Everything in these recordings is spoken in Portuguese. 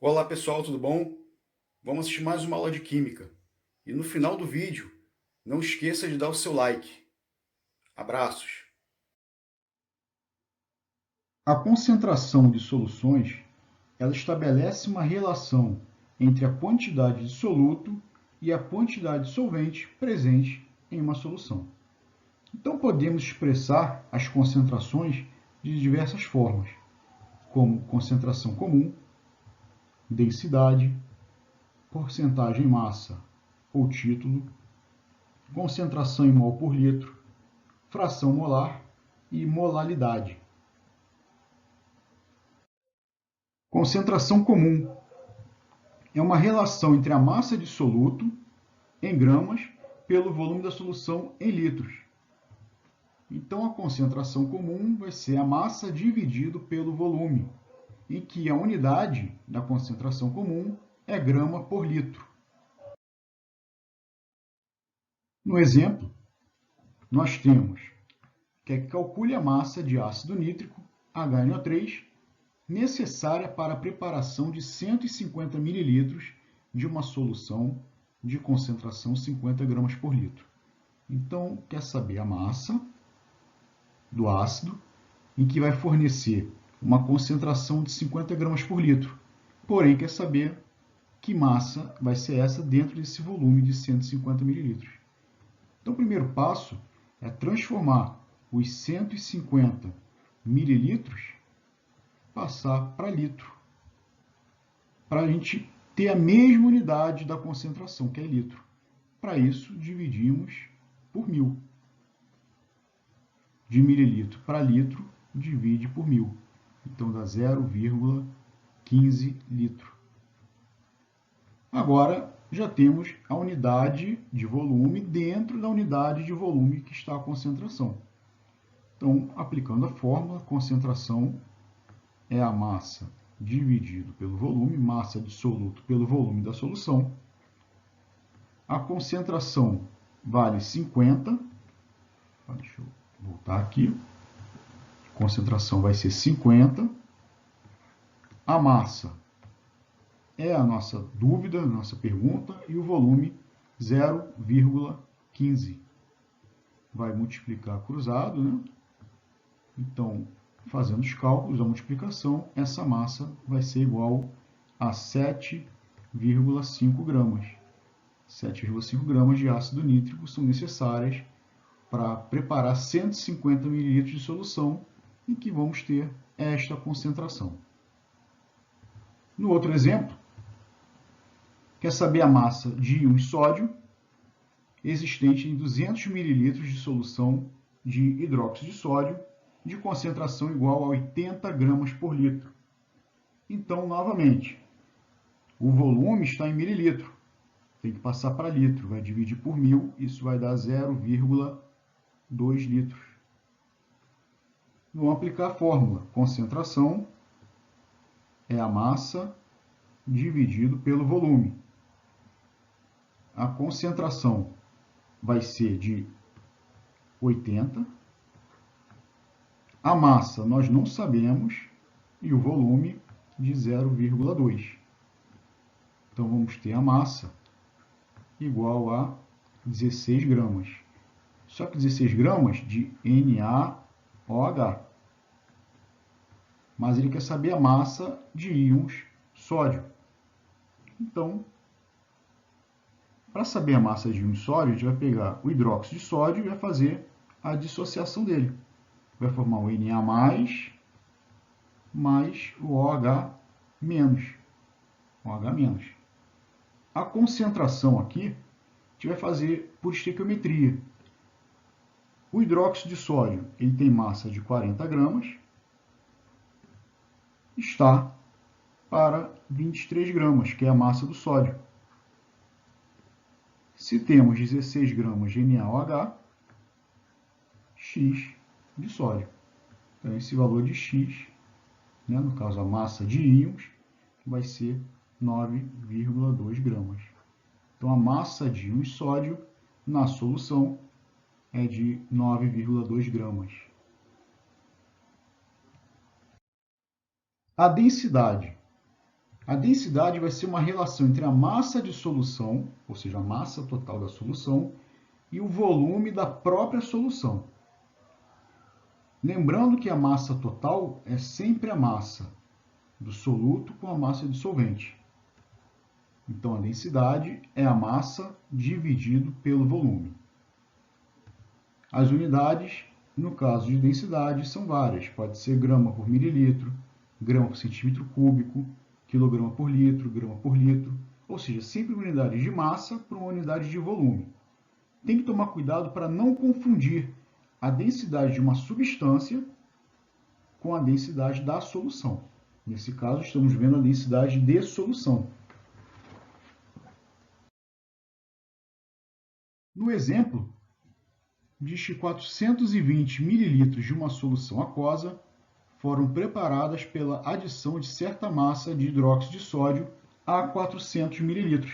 Olá pessoal, tudo bom? Vamos assistir mais uma aula de Química. E no final do vídeo, não esqueça de dar o seu like. Abraços! A concentração de soluções, ela estabelece uma relação entre a quantidade de soluto e a quantidade de solvente presente em uma solução. Então podemos expressar as concentrações de diversas formas, como concentração comum, densidade, porcentagem massa ou título, concentração em mol por litro, fração molar e molalidade. Concentração comum é uma relação entre a massa de soluto em gramas pelo volume da solução em litros. Então, a concentração comum vai ser a massa dividido pelo volume, em que a unidade da concentração comum é grama por litro. No exemplo, nós temos que calcule a massa de ácido nítrico, HNO3, necessária para a preparação de 150 ml de uma solução de concentração 50 gramas por litro. Então, quer saber a massa do ácido, em que vai fornecer uma concentração de 50 gramas por litro. Porém, quer saber que massa vai ser essa dentro desse volume de 150 ml. Então, o primeiro passo é transformar os 150 mililitros, passar para litro, para a gente ter a mesma unidade da concentração, que é litro. Para isso, dividimos por 1000. De mililitro para litro, divide por 1000. Então, dá 0,15 litro. Agora, já temos a unidade de volume dentro da unidade de volume que está a concentração. Então, aplicando a fórmula, concentração é a massa dividido pelo volume, massa de soluto pelo volume da solução. A concentração vale 50. Deixa eu voltar aqui. A concentração vai ser 50. A massa é a nossa dúvida, a nossa pergunta, e o volume 0,15. Vai multiplicar cruzado, né? Então, fazendo os cálculos da multiplicação, essa massa vai ser igual a 7,5 gramas. 7,5 gramas de ácido nítrico são necessárias para preparar 150 ml de solução em que vamos ter esta concentração. No outro exemplo, quer saber a massa de íon sódio existente em 200 ml de solução de hidróxido de sódio de concentração igual a 80 gramas por litro. Então, novamente, o volume está em mililitro. Tem que passar para litro. Vai dividir por 1000, isso vai dar 0,2 litros. Vamos aplicar a fórmula. Concentração é a massa dividido pelo volume. A concentração vai ser de 80. A massa nós não sabemos e o volume de 0,2. Então, vamos ter a massa igual a 16 gramas. Só que 16 gramas de NaOH. Mas ele quer saber a massa de íons sódio. Então, para saber a massa de íons sódio, a gente vai pegar o hidróxido de sódio e vai fazer a dissociação dele. Vai formar o Na+, mais o OH-. OH-. A concentração aqui, a gente vai fazer por estequiometria. O hidróxido de sódio ele tem massa de 40 gramas, está para 23 gramas, que é a massa do sódio. Se temos 16 gramas de NaOH, X de sódio. Então, esse valor de X, né, no caso a massa de íons, vai ser 9,2 gramas. Então, a massa de íons sódio na solução é de 9,2 gramas. A densidade A densidade vai ser uma relação entre a massa de solução, ou seja, a massa total da solução, e o volume da própria solução. Lembrando que a massa total é sempre a massa do soluto com a massa de solvente. Então, a densidade é a massa dividido pelo volume. As unidades, no caso de densidade, são várias. Pode ser grama por mililitro, grama por centímetro cúbico, quilograma por litro, grama por litro. Ou seja, sempre uma unidade de massa por uma unidade de volume. Tem que tomar cuidado para não confundir a densidade de uma substância com a densidade da solução. Nesse caso, estamos vendo a densidade de solução. No exemplo, diz que 420 ml de uma solução aquosa foram preparadas pela adição de certa massa de hidróxido de sódio a 400 ml.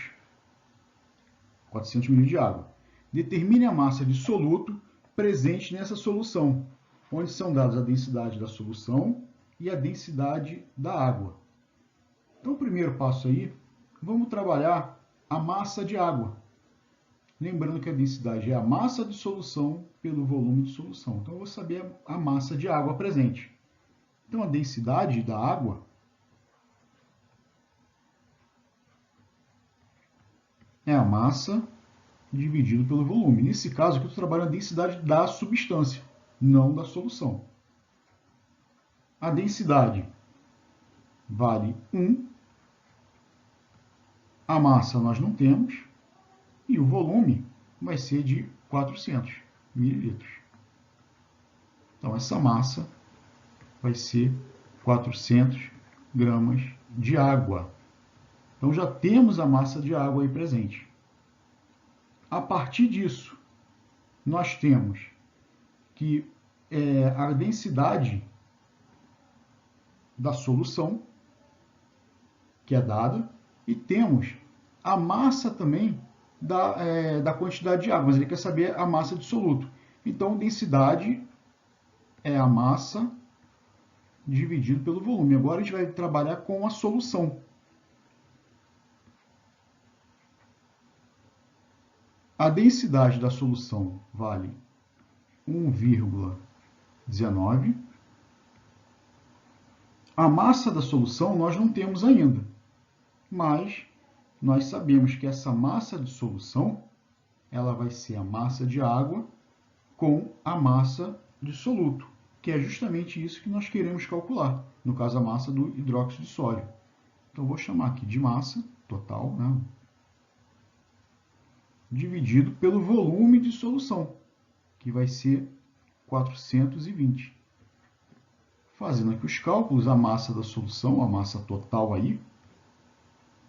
400 ml de água. Determine a massa de soluto presente nessa solução, onde são dados a densidade da solução e a densidade da água. Então, o primeiro passo aí, vamos trabalhar a massa de água. Lembrando que a densidade é a massa de solução pelo volume de solução. Então, eu vou saber a massa de água presente. Então, a densidade da água é a massa dividido pelo volume. Nesse caso, aqui eu estou trabalhando a densidade da substância, não da solução. A densidade vale 1. A massa nós não temos. E o volume vai ser de 400 mililitros. Então, essa massa vai ser 400 gramas de água. Então, já temos a massa de água aí presente. A partir disso, nós temos que a densidade da solução, que é dada, e temos a massa também da quantidade de água, mas ele quer saber a massa de soluto. Então, densidade é a massa dividido pelo volume. Agora a gente vai trabalhar com a solução. A densidade da solução vale 1,19. A massa da solução nós não temos ainda, mas nós sabemos que essa massa de solução ela vai ser a massa de água com a massa de soluto, que é justamente isso que nós queremos calcular, no caso a massa do hidróxido de sódio. Então, vou chamar aqui de massa total, né? Dividido pelo volume de solução, que vai ser 420. Fazendo aqui os cálculos, a massa da solução, a massa total aí,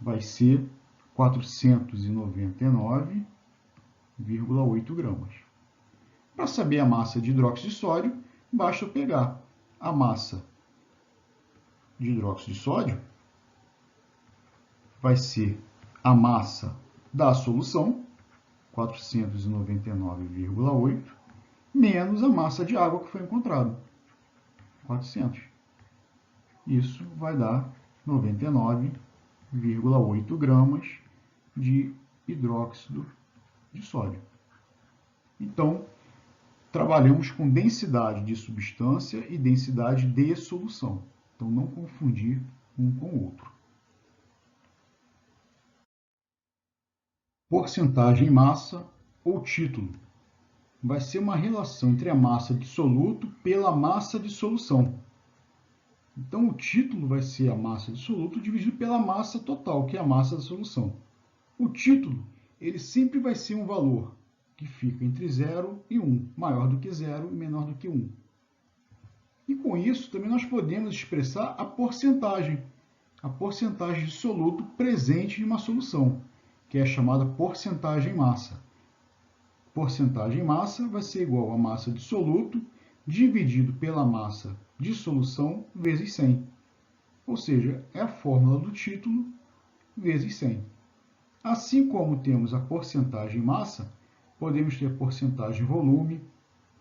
vai ser 499,8 gramas. Para saber a massa de hidróxido de sódio, basta eu pegar a massa de hidróxido de sódio, vai ser a massa da solução, 499,8, menos a massa de água que foi encontrada, 400. Isso vai dar 99,8 gramas de hidróxido de sódio. Então, trabalhamos com densidade de substância e densidade de solução. Então, não confundir um com o outro. Porcentagem massa ou título. Vai ser uma relação entre a massa de soluto pela massa de solução. Então, o título vai ser a massa de soluto dividido pela massa total, que é a massa da solução. O título, ele sempre vai ser um valor que fica entre 0 e 1, maior do que 0 e menor do que 1. E com isso, também nós podemos expressar a porcentagem de soluto presente em uma solução, que é a chamada porcentagem massa. Porcentagem massa vai ser igual a massa de soluto dividido pela massa de solução vezes 100. Ou seja, é a fórmula do título vezes 100. Assim como temos a porcentagem massa, podemos ter porcentagem volume,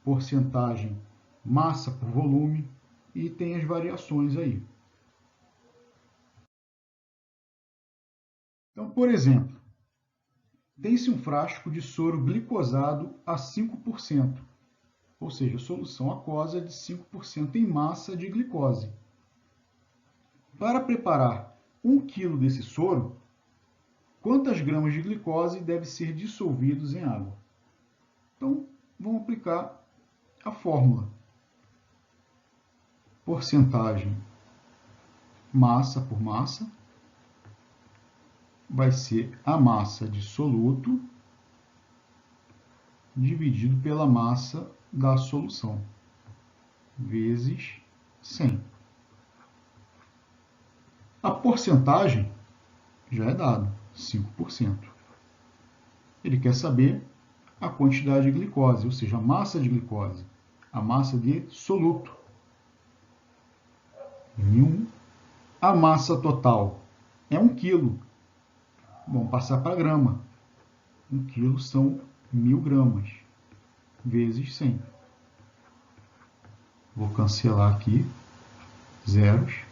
porcentagem massa por volume e tem as variações aí. Então, por exemplo, tem-se um frasco de soro glicosado a 5%, ou seja, solução aquosa de 5% em massa de glicose. Para preparar 1 kg desse soro, quantas gramas de glicose devem ser dissolvidos em água? Então, vamos aplicar a fórmula. Porcentagem massa por massa vai ser a massa de soluto dividido pela massa da solução, vezes 100. A porcentagem já é dada, 5%. Ele quer saber a quantidade de glicose, ou seja, a massa de glicose, a massa de soluto. Em 1, a massa total é 1 kg. Vamos passar para grama. 1 kg são 1000 gramas, vezes 100. Vou cancelar aqui zeros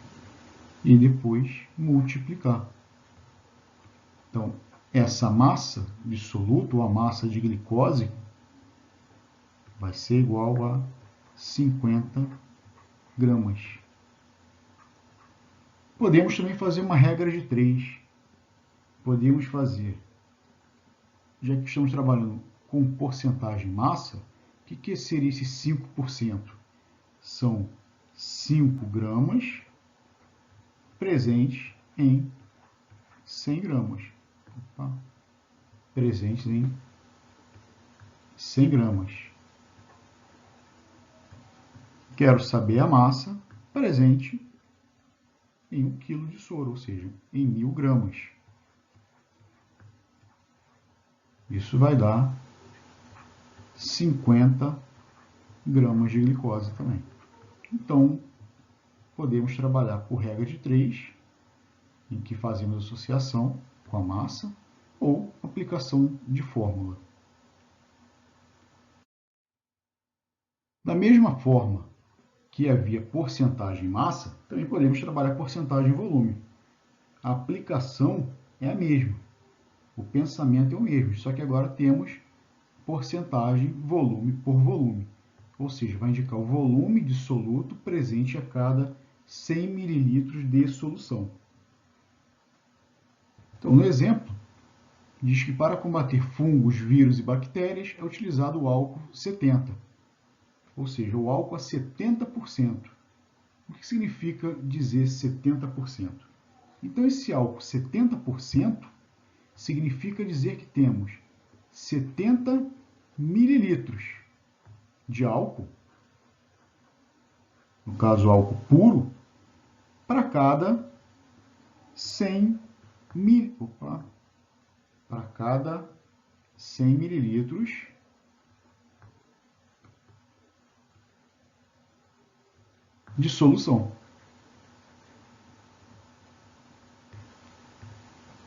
e depois multiplicar. Então, essa massa de soluto, ou a massa de glicose, vai ser igual a 50 gramas. Podemos também fazer uma regra de 3. Podemos fazer, já que estamos trabalhando com porcentagem massa, o que seria esse 5%? São 5 gramas presentes em 100 gramas. Opa. Presentes em 100 gramas. Quero saber a massa presente em 1 kg de soro, ou seja, em 1000 gramas. Isso vai dar 50 gramas de glicose também. Então, podemos trabalhar por regra de 3, em que fazemos associação com a massa, ou aplicação de fórmula. Da mesma forma que havia porcentagem massa, também podemos trabalhar porcentagem volume. A aplicação é a mesma, o pensamento é o mesmo, só que agora temos porcentagem volume por volume, ou seja, vai indicar o volume de soluto presente a cada 100 ml de solução. Então, no exemplo, diz que para combater fungos, vírus e bactérias é utilizado o álcool 70, ou seja, o álcool a 70%. O que significa dizer 70%? Então, esse álcool 70% significa dizer que temos 70 mililitros de álcool, no caso álcool puro, para cada 100 mililitros de solução.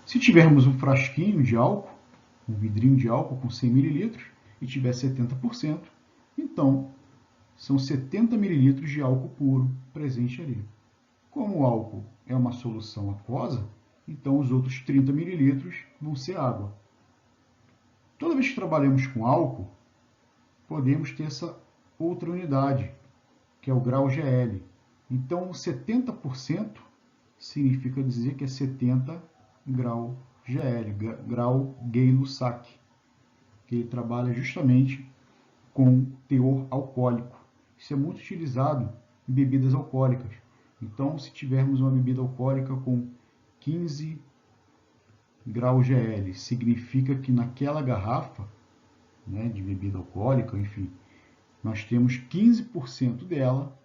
Se tivermos um frasquinho de álcool, um vidrinho de álcool com 100 ml e tiver 70%, então são 70 ml de álcool puro presente ali. Como o álcool é uma solução aquosa, então os outros 30 ml vão ser água. Toda vez que trabalhamos com álcool, podemos ter essa outra unidade, que é o grau GL. Então, 70% significa dizer que é 70 grau GL, grau Gay-Lussac, que ele trabalha justamente com teor alcoólico. Isso é muito utilizado em bebidas alcoólicas. Então, se tivermos uma bebida alcoólica com 15 grau GL, significa que naquela garrafa, né, de bebida alcoólica, enfim, nós temos 15% dela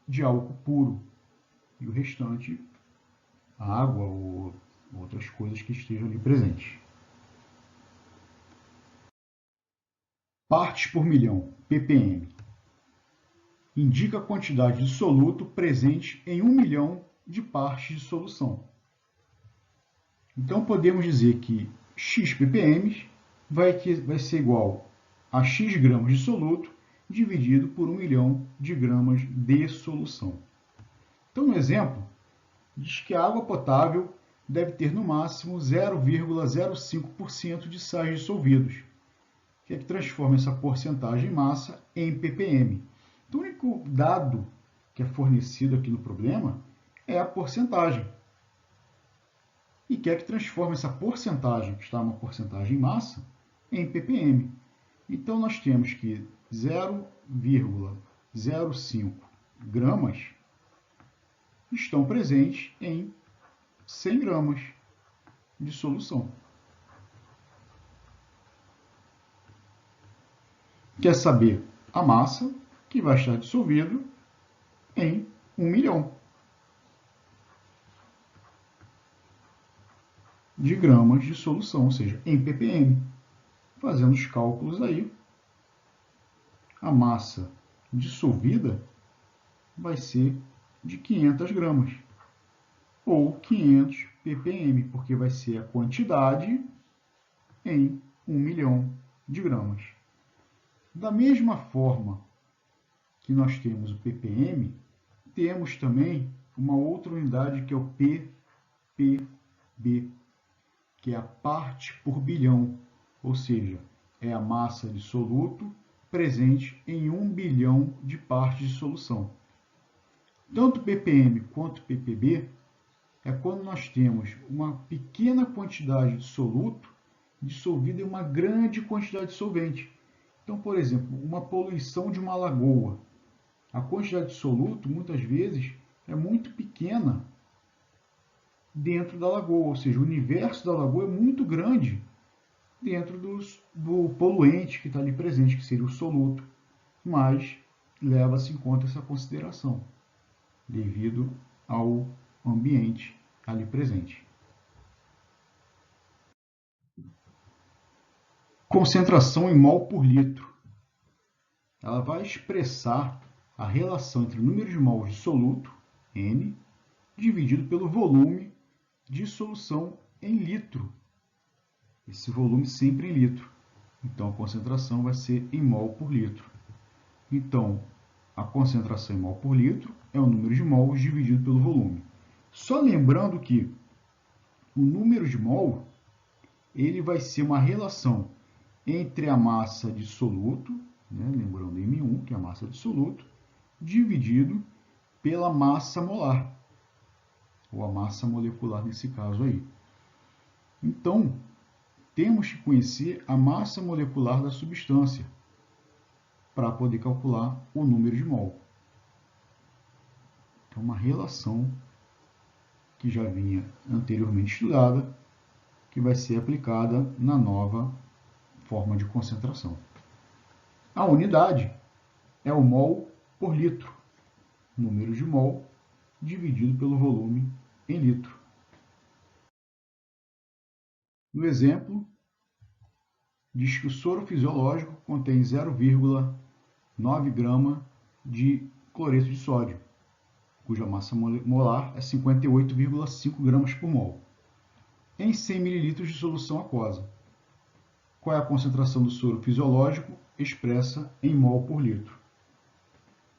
de álcool puro e o restante água ou outras coisas que estejam ali presentes. Partes por milhão, ppm, indica a quantidade de soluto presente em 1 milhão de partes de solução. Então, podemos dizer que x ppm vai ser igual a x gramas de soluto dividido por 1 milhão de gramas de solução. Então, no exemplo, diz que a água potável deve ter no máximo 0,05% de sais dissolvidos, que é que transforma essa porcentagem massa em ppm. Então, o único dado que é fornecido aqui no problema é a porcentagem. E quer que transforme essa porcentagem, que está uma porcentagem massa, em ppm. Então, nós temos que 0,05 gramas estão presentes em 100 gramas de solução. Quer saber a massa que vai estar dissolvido em 1 milhão de gramas de solução, ou seja, em ppm. Fazendo os cálculos aí, a massa dissolvida vai ser de 500 gramas, ou 500 ppm, porque vai ser a quantidade em 1 milhão de gramas. Da mesma forma que nós temos o ppm, temos também uma outra unidade que é o ppb, que é a parte por bilhão, ou seja, é a massa de soluto presente em 1 bilhão de partes de solução. Tanto ppm quanto ppb é quando nós temos uma pequena quantidade de soluto dissolvida em uma grande quantidade de solvente. Então, por exemplo, uma poluição de uma lagoa. A quantidade de soluto, muitas vezes, é muito pequena dentro da lagoa, ou seja, o universo da lagoa é muito grande dentro do poluente que está ali presente, que seria o soluto, mas leva-se em conta essa consideração, devido ao ambiente ali presente. Concentração em mol por litro. Ela vai expressar a relação entre o número de mols de soluto, N, dividido pelo volume de solução em litro. Esse volume sempre em litro. Então, a concentração vai ser em mol por litro. Então, a concentração em mol por litro é o número de mols dividido pelo volume. Só lembrando que o número de mol ele vai ser uma relação entre a massa de soluto, né, lembrando M1, que é a massa de soluto, dividido pela massa molar, ou a massa molecular nesse caso aí. Então, temos que conhecer a massa molecular da substância para poder calcular o número de mol. Então, uma relação que já vinha anteriormente estudada, que vai ser aplicada na nova forma de concentração. A unidade é o mol por litro, número de mol dividido pelo volume em litro. No exemplo, diz que o soro fisiológico contém 0,9 grama de cloreto de sódio, cuja massa molar é 58,5 gramas por mol, em 100 ml de solução aquosa. Qual é a concentração do soro fisiológico expressa em mol por litro?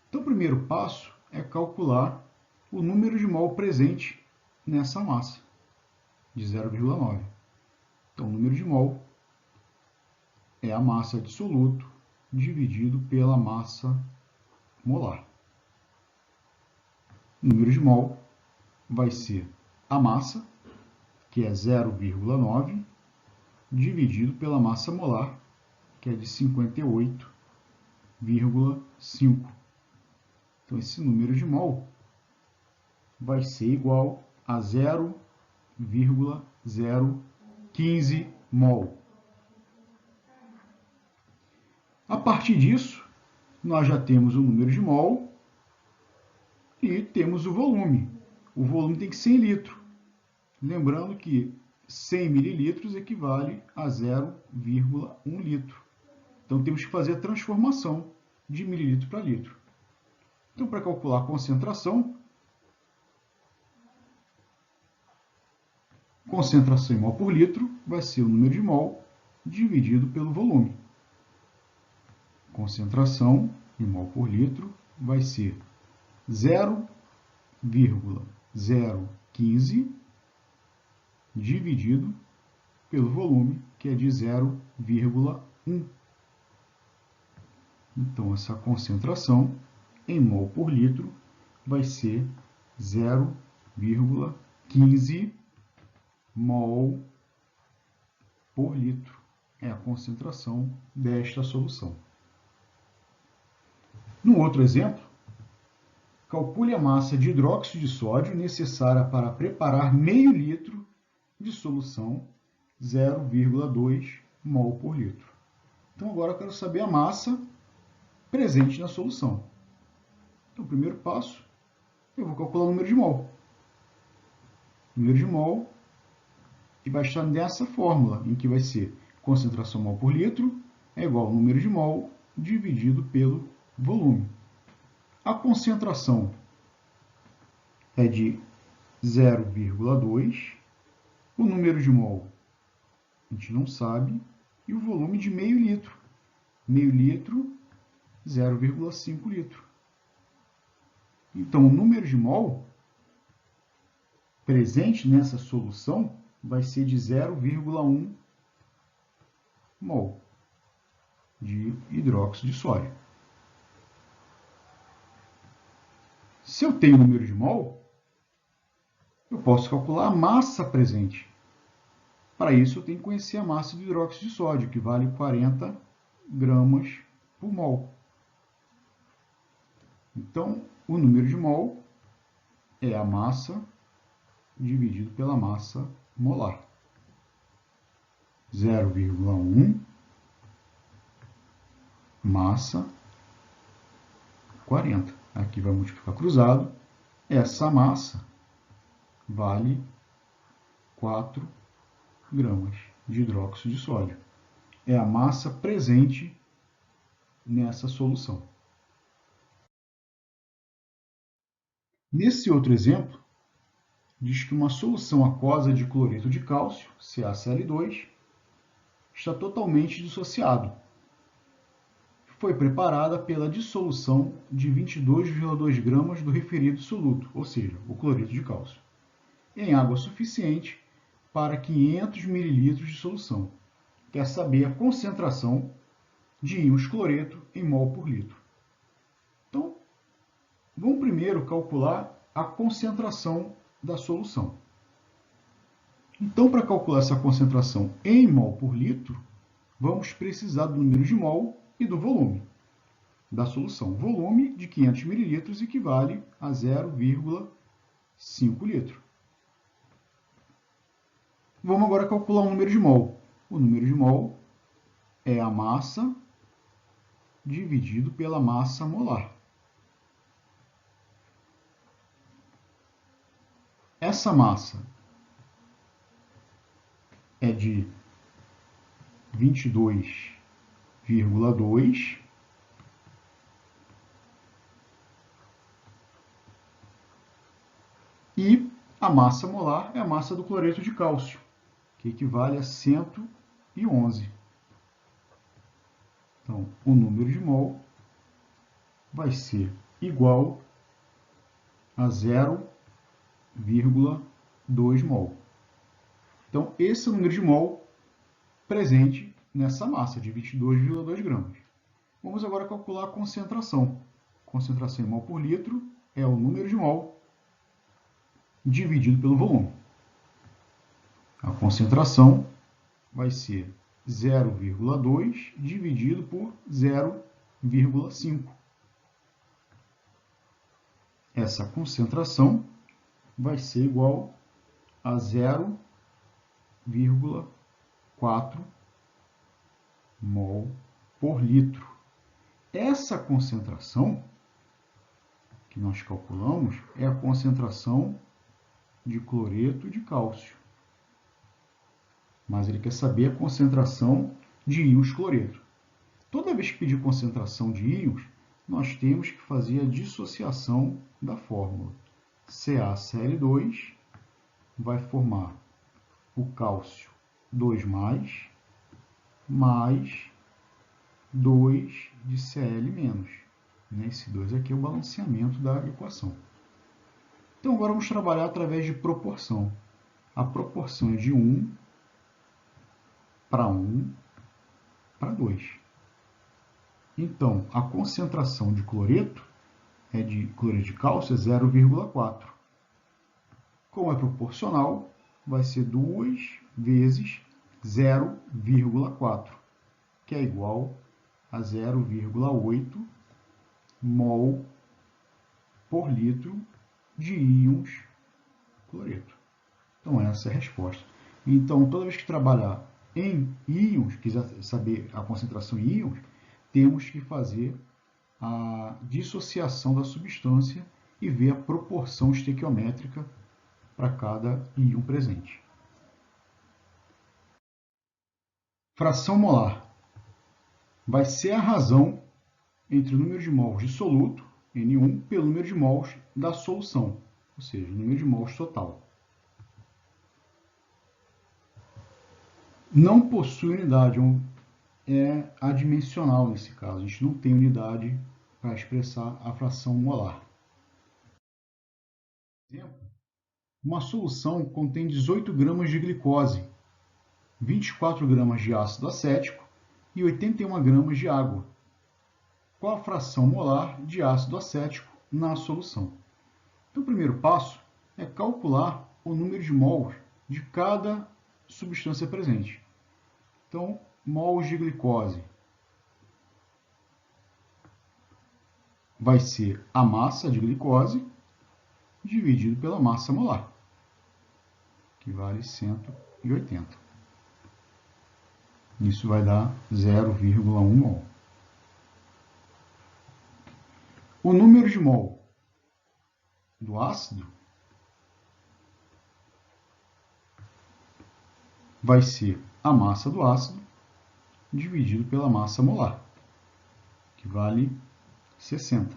Então, o primeiro passo é calcular o número de mol presente nessa massa, de 0,9. Então, o número de mol é a massa de soluto dividido pela massa molar. O número de mol vai ser a massa, que é 0,9, dividido pela massa molar, que é de 58,5. Então, esse número de mol vai ser igual a 0,015 mol. A partir disso, nós já temos o número de mol e temos o volume. O volume tem que ser em litro. Lembrando que 100 mililitros equivale a 0,1 litro. Então, temos que fazer a transformação de mililitro para litro. Então, para calcular a concentração em mol por litro vai ser o número de mol dividido pelo volume. Concentração em mol por litro vai ser 0,015 dividido pelo volume, que é de 0,1. Então, essa concentração em mol por litro vai ser 0,15 mol por litro. É a concentração desta solução. No outro exemplo, calcule a massa de hidróxido de sódio necessária para preparar meio litro de solução 0,2 mol por litro. Então, agora eu quero saber a massa presente na solução. Então, o primeiro passo, eu vou calcular o número de mol. O número de mol que vai estar nessa fórmula, em que vai ser concentração mol por litro é igual ao número de mol dividido pelo volume. A concentração é de 0,2, o número de mol a gente não sabe, e o volume de meio litro. Meio litro, 0,5 litro. Então, o número de mol presente nessa solução vai ser de 0,1 mol de hidróxido de sódio. Se eu tenho o número de mol, eu posso calcular a massa presente. Para isso, eu tenho que conhecer a massa do hidróxido de sódio, que vale 40 gramas por mol. Então, o número de mol é a massa dividido pela massa molar. 0,1 massa 40. Aqui vai multiplicar cruzado. Essa massa vale 4 gramas de hidróxido de sódio. É a massa presente nessa solução. Nesse outro exemplo, diz que uma solução aquosa de cloreto de cálcio, CaCl2, está totalmente dissociado. Foi preparada pela dissolução de 22,2 gramas do referido soluto, ou seja, o cloreto de cálcio, em água suficiente para 500 ml de solução. Quer saber a concentração de íons cloreto em mol por litro. Então, vamos primeiro calcular a concentração da solução. Então, para calcular essa concentração em mol por litro, vamos precisar do número de mol e do volume da solução. Volume de 500 ml equivale a 0,5 litro. Vamos agora calcular o número de mol. O número de mol é a massa dividido pela massa molar. Essa massa é de 22,2 e a massa molar é a massa do cloreto de cálcio, que equivale a 111. Então, o número de mol vai ser igual a 0,2 mol. Então, esse é o número de mol presente nessa massa de 22,2 gramas. Vamos agora calcular a concentração. Concentração em mol por litro é o número de mol dividido pelo volume. A concentração vai ser 0,2 dividido por 0,5. Essa concentração vai ser igual a 0,4 mol por litro. Essa concentração que nós calculamos é a concentração de cloreto de cálcio. Mas ele quer saber a concentração de íons cloreto. Toda vez que pedir concentração de íons, nós temos que fazer a dissociação da fórmula. CaCl2 vai formar o cálcio 2+, mais 2 de Cl-. Esse 2 aqui é o balanceamento da equação. Então, agora vamos trabalhar através de proporção. a proporção é de 1 para 1 para 2. Então, a concentração de cloreto de cálcio é 0,4. Como é proporcional, vai ser 2 vezes 0,4, que é igual a 0,8 mol por litro de íons cloreto. Então, essa é a resposta. Então, toda vez que trabalhar em íons, quiser saber a concentração em íons, temos que fazer a dissociação da substância e ver a proporção estequiométrica para cada íon presente. Fração molar vai ser a razão entre o número de mols de soluto, N1, pelo número de mols da solução, ou seja, o número de mols total. Não possui unidade, é adimensional nesse caso. A gente não tem unidade para expressar a fração molar. Por exemplo, uma solução contém 18 gramas de glicose, 24 gramas de ácido acético e 81 gramas de água. Qual a fração molar de ácido acético na solução? Então, o primeiro passo é calcular o número de mols de cada substância presente. Então, mols de glicose vai ser a massa de glicose dividido pela massa molar, que vale 180. Isso vai dar 0,1 mol. O número de mol do ácido vai ser a massa do ácido dividido pela massa molar, que vale 60.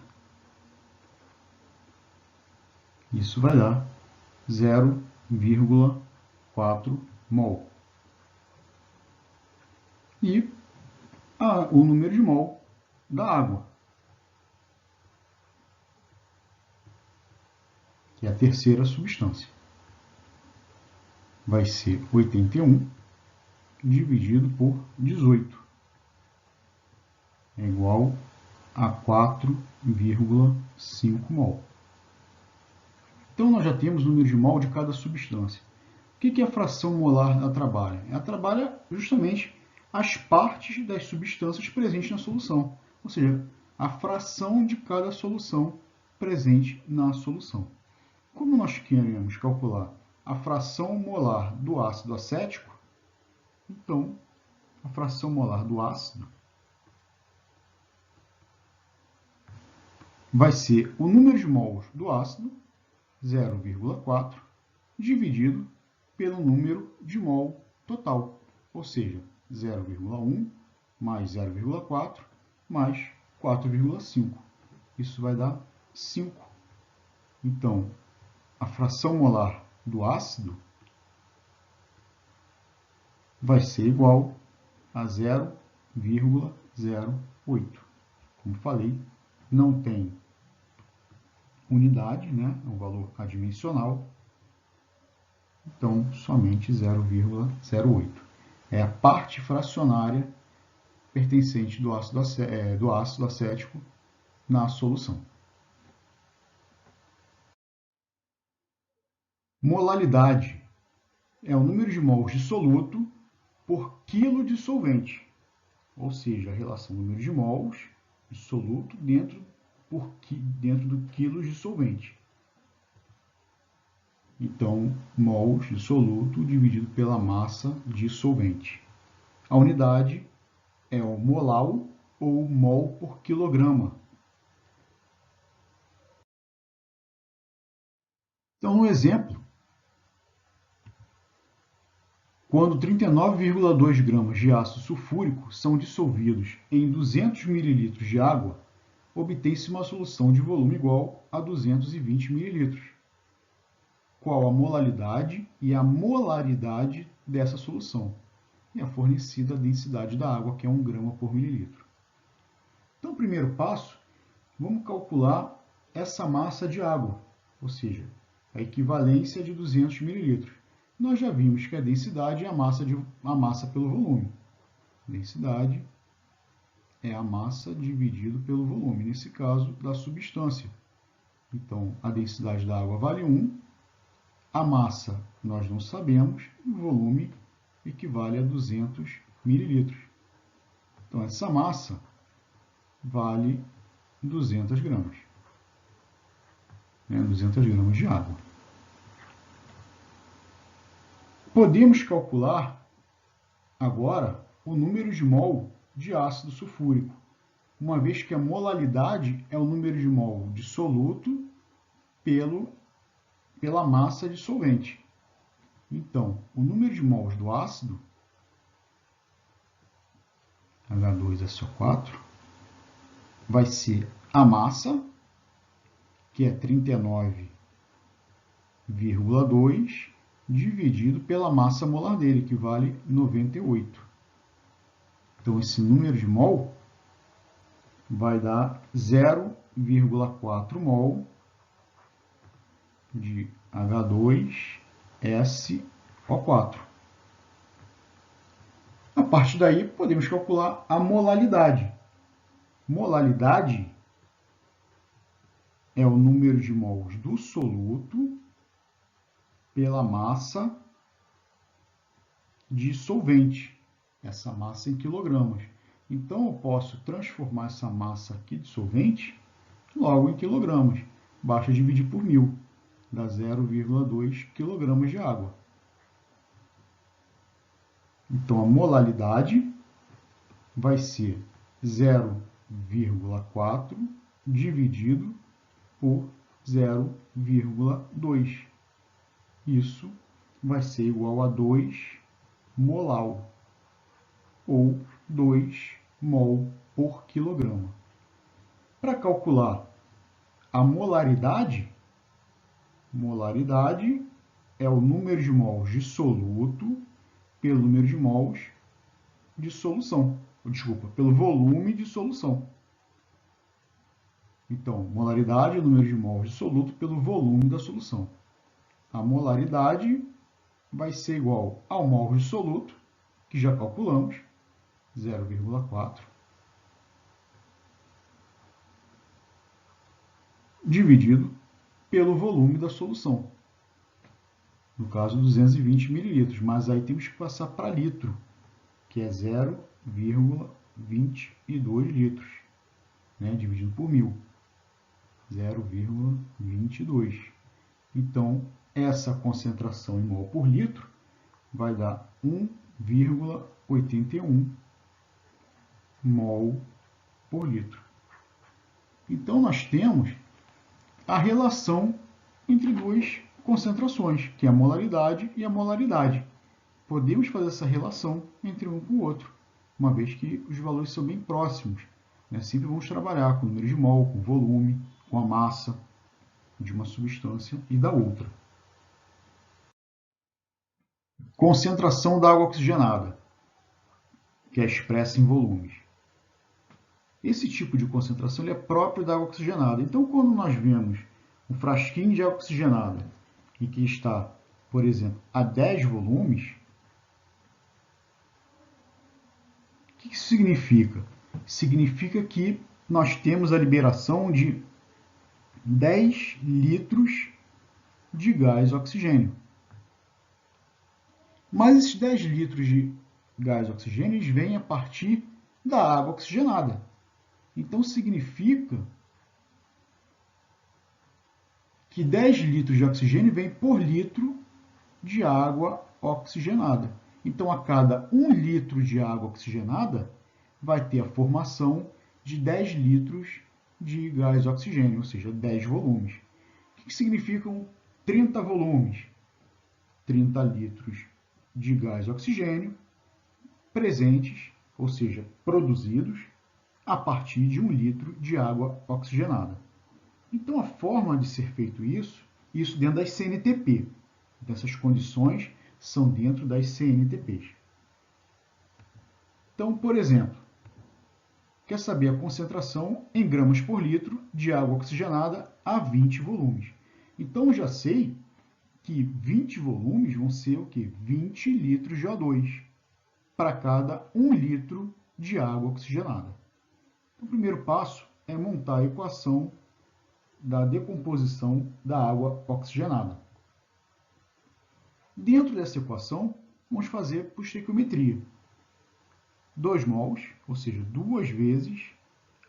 Isso vai dar 0,4 mol. E o número de mol da água, que é a terceira substância. Vai ser 81 dividido por 18. É igual a 4,5 mol. Então, nós já temos o número de mol de cada substância. O que é a fração molar ela trabalha? Ela trabalha justamente as partes das substâncias presentes na solução, ou seja, a fração de cada solução presente na solução. Como nós queremos calcular a fração molar do ácido acético, então a fração molar do ácido vai ser o número de mols do ácido, 0,4, dividido pelo número de mol total, ou seja, 0,1 mais 0,4 mais 4,5. Isso vai dar 5. Então, a fração molar do ácido vai ser igual a 0,08. Como falei, não tem unidade, né? É um valor adimensional, então somente 0,08. É a parte fracionária pertencente do ácido acético na solução. Molaridade é o número de mols de soluto por quilo de solvente, ou seja, a relação número de mols de soluto dentro do quilo de solvente. Então, mols de soluto dividido pela massa de solvente. A unidade é o molar ou mol por quilograma. Então, no exemplo, quando 39,2 gramas de ácido sulfúrico são dissolvidos em 200 ml de água, obtém-se uma solução de volume igual a 220 ml. Qual a molaridade e a molaridade dessa solução? E a fornecida densidade da água, que é 1 grama por mililitro. Então, o primeiro passo, vamos calcular essa massa de água, ou seja, a equivalência de 200 ml. nós já vimos que a densidade é a massa pelo volume. Densidade é a massa dividido pelo volume, nesse caso, da substância. Então, a densidade da água vale 1, a massa nós não sabemos, e o volume equivale a 200 mililitros. Então, essa massa vale 200 gramas. 200 gramas de água. Podemos calcular agora o número de mol de ácido sulfúrico, uma vez que a molalidade é o número de mol de soluto pela massa de solvente. Então, o número de mols do ácido, H2SO4, vai ser a massa, que é 39,2, dividido pela massa molar dele, que vale 98. Então, esse número de mol vai dar 0,4 mol de H2SO4. A partir daí, podemos calcular a molalidade. Molalidade é o número de mols do soluto pela massa de solvente, essa massa em quilogramas. Então, eu posso transformar essa massa aqui de solvente logo em quilogramas. Basta dividir por 1000, dá 0,2 quilogramas de água. Então, a molalidade vai ser 0,4 dividido por 0,2. Isso vai ser igual a 2 molal, ou 2 mol por quilograma. Para calcular a molaridade é o número de mols de soluto pelo número de mols de solução. Desculpa, pelo volume de solução. Então, molaridade é o número de mols de soluto pelo volume da solução. A molaridade vai ser igual ao mol de soluto, que já calculamos, 0,4, dividido pelo volume da solução. No caso, 220 mililitros, mas aí temos que passar para litro, que é 0,22 litros, dividido por 1000. 0,22. Então, essa concentração em mol por litro vai dar 1,81 mol por litro. Então, nós temos a relação entre duas concentrações, que é a molaridade e a molaridade. Podemos fazer essa relação entre um com o outro, uma vez que os valores são bem próximos. Sempre vamos trabalhar com o número de mol, com o volume, com a massa de uma substância e da outra. Concentração da água oxigenada, que é expressa em volumes. Esse tipo de concentração é próprio da água oxigenada. Então, quando nós vemos um frasquinho de água oxigenada e que está, por exemplo, a 10 volumes, o que isso significa? Significa que nós temos a liberação de 10 litros de gás oxigênio. Mas esses 10 litros de gás oxigênio vêm a partir da água oxigenada. Então, significa que 10 litros de oxigênio vem por litro de água oxigenada. Então, a cada 1 litro de água oxigenada, vai ter a formação de 10 litros de gás oxigênio, ou seja, 10 volumes. O que significam 30 volumes? 30 litros de gás oxigênio presentes, ou seja, produzidos, a partir de 1 litro de água oxigenada. Então, a forma de ser feito isso dentro das CNTP. Então, essas condições são dentro das CNTPs. Então, por exemplo, quer saber a concentração em gramas por litro de água oxigenada a 20 volumes. Então, eu já sei que 20 volumes vão ser o quê? 20 litros de O2 para cada 1 litro de água oxigenada. O primeiro passo é montar a equação da decomposição da água oxigenada. Dentro dessa equação, vamos fazer por estequiometria. 2 mols, ou seja, 2 vezes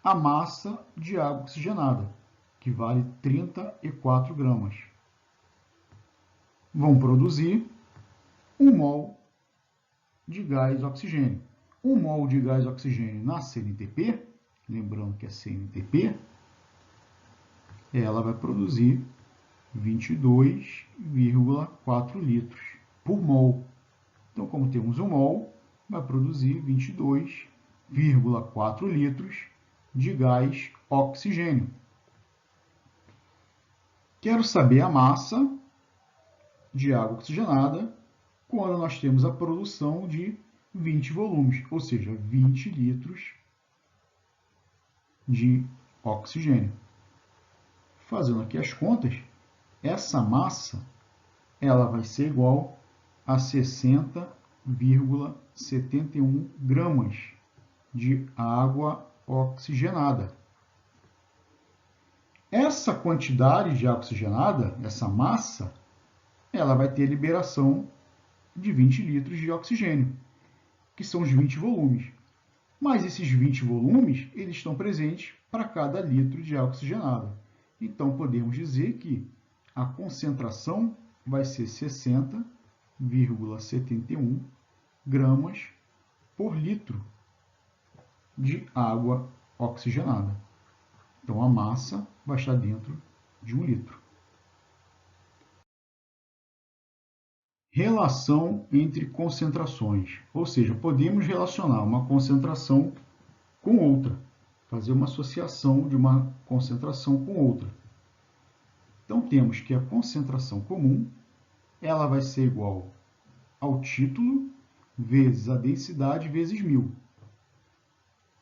a massa de água oxigenada, que vale 34 gramas. Vão produzir 1 mol de gás oxigênio. 1 mol de gás oxigênio na CNTP, lembrando que a CNTP, ela vai produzir 22,4 litros por mol. Então, como temos 1 mol, vai produzir 22,4 litros de gás oxigênio. Quero saber a massa de água oxigenada quando nós temos a produção de 20 volumes, ou seja, 20 litros de oxigênio. Fazendo aqui as contas, essa massa ela vai ser igual a 60,71 gramas de água oxigenada. Essa quantidade de água oxigenada, essa massa, ela vai ter liberação de 20 litros de oxigênio, que são os 20 volumes. Mas esses 20 volumes, eles estão presentes para cada litro de água oxigenada. Então, podemos dizer que a concentração vai ser 60,71 gramas por litro de água oxigenada. Então, a massa vai estar dentro de 1 litro. Relação entre concentrações, ou seja, podemos relacionar uma concentração com outra, fazer uma associação de uma concentração com outra. Então, temos que a concentração comum ela vai ser igual ao título vezes a densidade vezes 1000.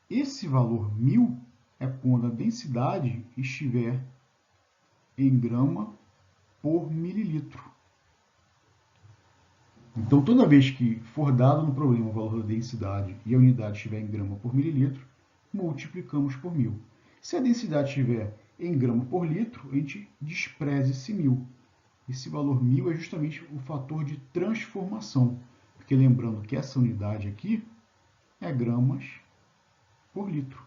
Esse valor 1000 é quando a densidade estiver em grama por mililitro. Então, toda vez que for dado no problema o valor da densidade e a unidade estiver em grama por mililitro, multiplicamos por 1000. Se a densidade estiver em grama por litro, a gente despreza esse 1000. Esse valor 1000 é justamente o fator de transformação, porque lembrando que essa unidade aqui é gramas por litro.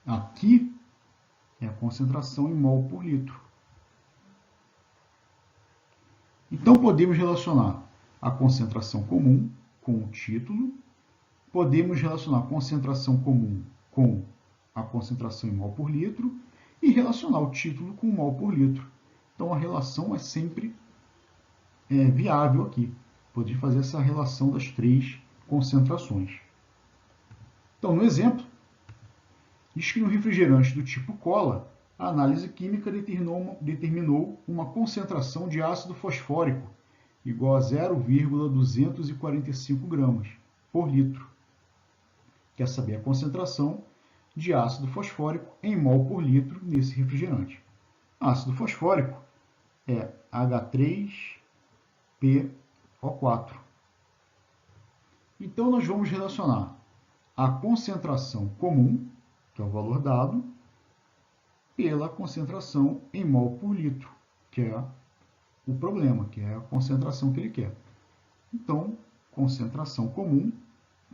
Aqui é a concentração em mol por litro. Então, podemos relacionar a concentração comum com o título, podemos relacionar a concentração comum com a concentração em mol por litro e relacionar o título com o mol por litro. Então, a relação é sempre viável aqui. Podemos fazer essa relação das 3 concentrações. Então, no exemplo, diz que no refrigerante do tipo cola, a análise química determinou uma concentração de ácido fosfórico igual a 0,245 gramas por litro. Quer saber a concentração de ácido fosfórico em mol por litro nesse refrigerante. Ácido fosfórico é H3PO4. Então, nós vamos relacionar a concentração comum, que é o valor dado, pela concentração em mol por litro, que é o problema, que é a concentração que ele quer. Então, concentração comum,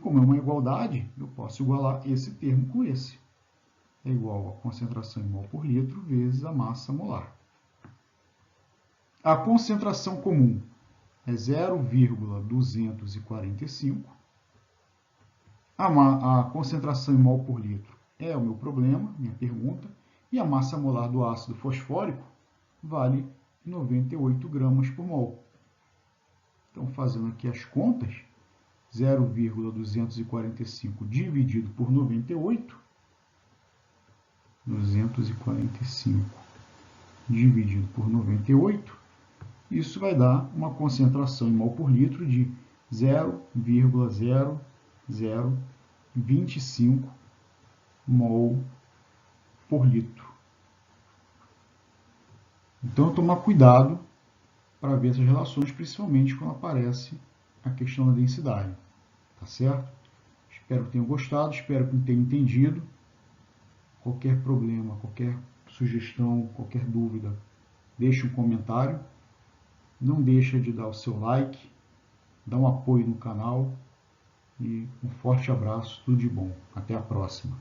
como é uma igualdade, eu posso igualar esse termo com esse. É igual a concentração em mol por litro vezes a massa molar. A concentração comum é 0,245. A concentração em mol por litro é o meu problema, minha pergunta. E a massa molar do ácido fosfórico vale 98 gramas por mol. Então, fazendo aqui as contas, 0,245 dividido por 98, 245 dividido por 98, isso vai dar uma concentração em mol por litro de 0,0025 mol por litro. Então, tomar cuidado para ver essas relações, principalmente quando aparece a questão da densidade. Tá certo? Espero que tenham gostado, espero que tenham entendido. Qualquer problema, qualquer sugestão, qualquer dúvida, deixe um comentário. Não deixa de dar o seu like, dar um apoio no canal e um forte abraço, tudo de bom. Até a próxima.